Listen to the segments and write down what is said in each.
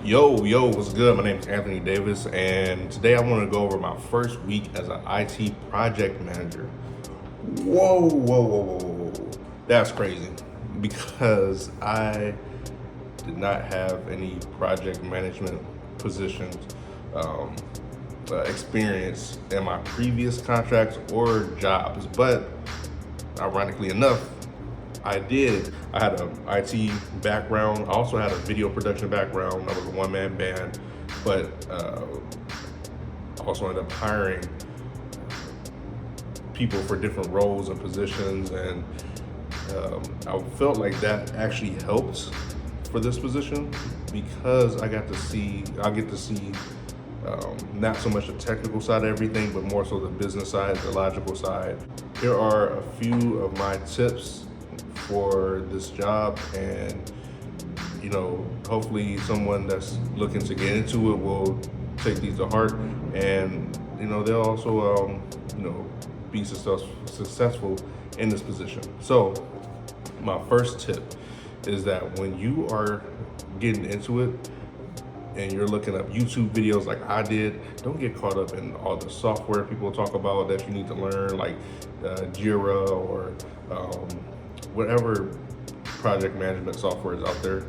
Yo, what's good? My name is Anthony Davis, and today I want to go over my first week as an IT project manager. Whoa. That's crazy because I did not have any project management positions um, experience in my previous contracts or jobs, but ironically enough, I did. I had an IT background. I also had a video production background. I was a one-man band, but also ended up hiring people for different roles and positions, and I felt like that actually helped for this position because I get to see not so much the technical side of everything, but more so the business side, the logical side. Here are a few of my tips for this job, and hopefully someone that's looking to get into it will take these to heart, and they'll also be successful in this position. So my first tip is that when you are getting into it and you're looking up YouTube videos like I did, don't get caught up in all the software people talk about that you need to learn, like Jira or whatever project management software is out there.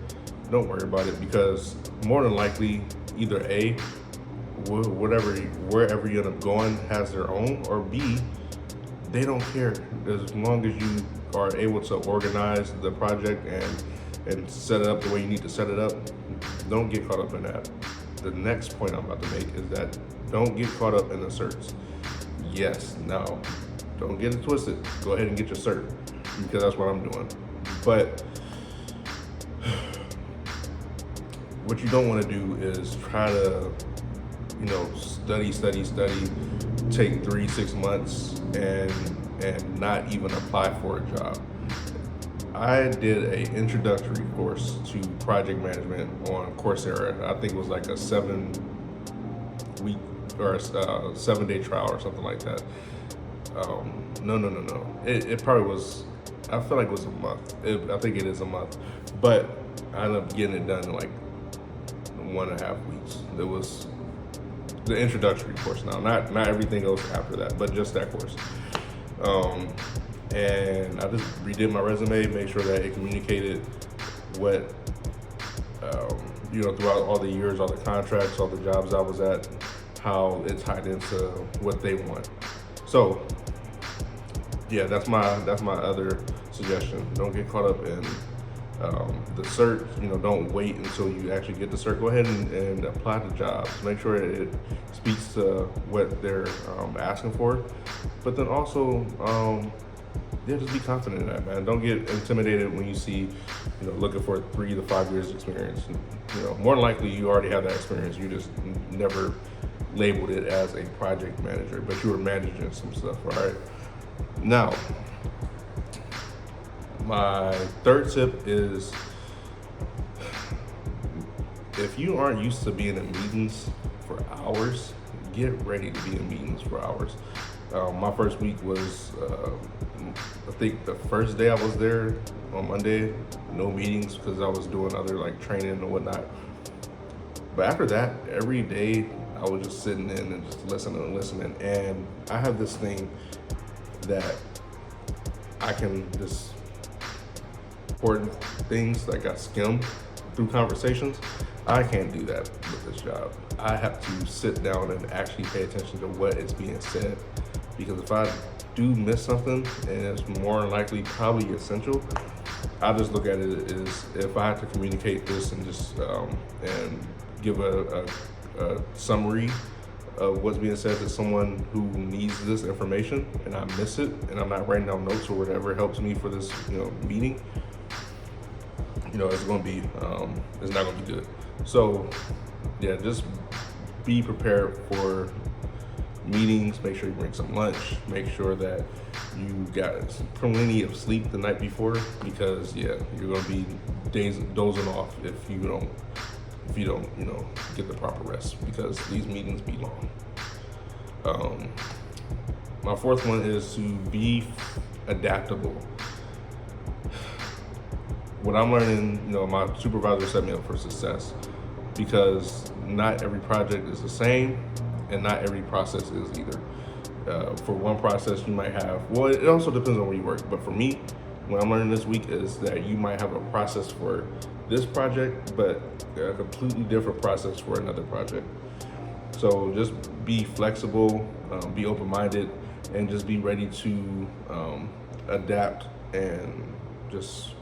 Don't worry about it, because more than likely, either A, wherever you end up going has their own, or B, they don't care as long as you are able to organize the project and set it up the way you need to set it up. Don't get caught up in that. The next point I'm about to make is that don't get caught up in the certs. Yes, no, don't get it twisted. Go ahead and get your cert, because that's what I'm doing. But what you don't want to do is try to, study, take 3-6 months and not even apply for a job. I did an introductory course to project management on Coursera. I think it was like a 7-week or a 7-day trial or something like that. No. It probably was. I feel like it was a month. I think it is a month, but I ended up getting it done in like 1.5 weeks. It was the introductory course. Now, not everything else after that, but just that course. And I just redid my resume, make sure that it communicated what, throughout all the years, all the contracts, all the jobs I was at, how it tied into what they want. So, yeah, that's my other suggestion. Don't get caught up in the cert. Don't wait until you actually get the cert. Go ahead and apply to jobs. Make sure it speaks to what they're asking for. But then also, just be confident in that, man. Don't get intimidated when you see, looking for 3 to 5 years experience. More than likely you already have that experience. You just never labeled it as a project manager, but you were managing some stuff, all right? Now, my third tip is, if you aren't used to being in meetings for hours, get ready to be in meetings for hours. My first week was, I think the first day I was there on Monday, no meetings because I was doing other like training and whatnot. But after that, every day I was just sitting in and just listening. And I have this thing that I can just important things like I skim through conversations. I can't do that with this job. I have to sit down and actually pay attention to what is being said, because if I do miss something and it's more than likely probably essential, I just look at it as if I have to communicate this and just and give a summary of what's being said to someone who needs this information, and I miss it, and I'm not writing down notes or whatever helps me for this meeting, it's going to be it's not going to be good. So yeah, just be prepared for meetings. Make sure you bring some lunch. Make sure that you got plenty of sleep the night before, because you're going to be dozing off if you don't get the proper rest, because these meetings be long. My fourth one is to be adaptable. What I'm learning, my supervisor set me up for success. because not every project is the same, and not every process is either. For one process, you might have, well, it also depends on where you work, but for me, what I'm learning this week is that you might have a process for this project, but a completely different process for another project. So just be flexible, be open-minded, and just be ready to adapt and just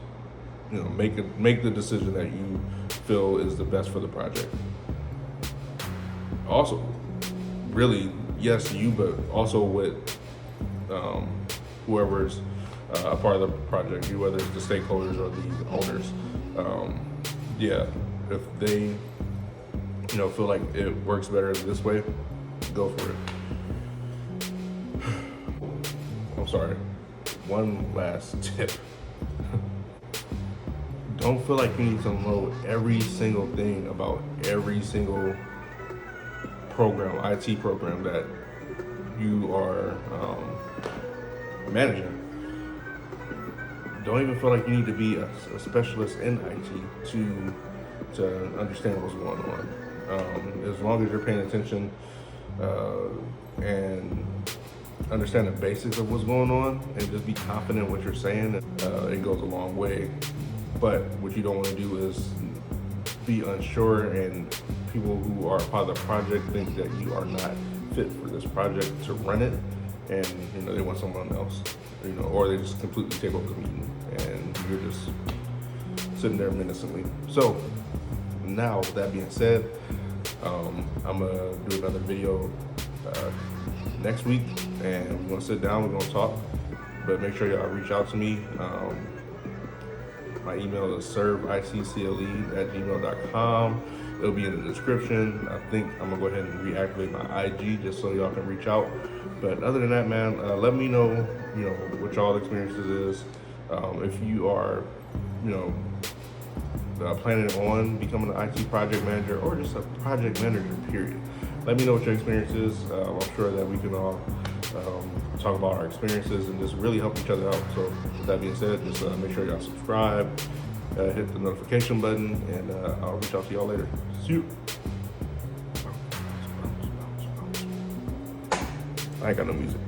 make the decision that you feel is the best for the project. Also, really, yes, you, but also with whoever's a part of the project, whether it's the stakeholders or the owners. Yeah, if they feel like it works better this way, go for it. I'm sorry. One last tip. Don't feel like you need to know every single thing about every single program, IT program that you are managing. Don't even feel like you need to be a specialist in IT to understand what's going on. As long as you're paying attention and understand the basics of what's going on and just be confident in what you're saying, it goes a long way. But what you don't want to do is be unsure, and people who are part of the project think that you are not fit for this project to run it, and they want someone else, or they just completely take over the meeting and you're just sitting there menacingly. So now, with that being said, I'm gonna do another video next week, and we're gonna sit down, we're gonna talk, but make sure y'all reach out to me. My email is serveickcle@gmail.com. It'll be in the description. I think I'm gonna go ahead and reactivate my IG just so y'all can reach out. But other than that, man, let me know, what y'all experiences is. If you are, planning on becoming an IT project manager or just a project manager, period. Let me know what your experience is. I'm sure that we can all talk about our experiences and just really help each other out. So with that being said, just make sure y'all subscribe, hit the notification button, and I'll reach out to y'all later. See you. I ain't got no music.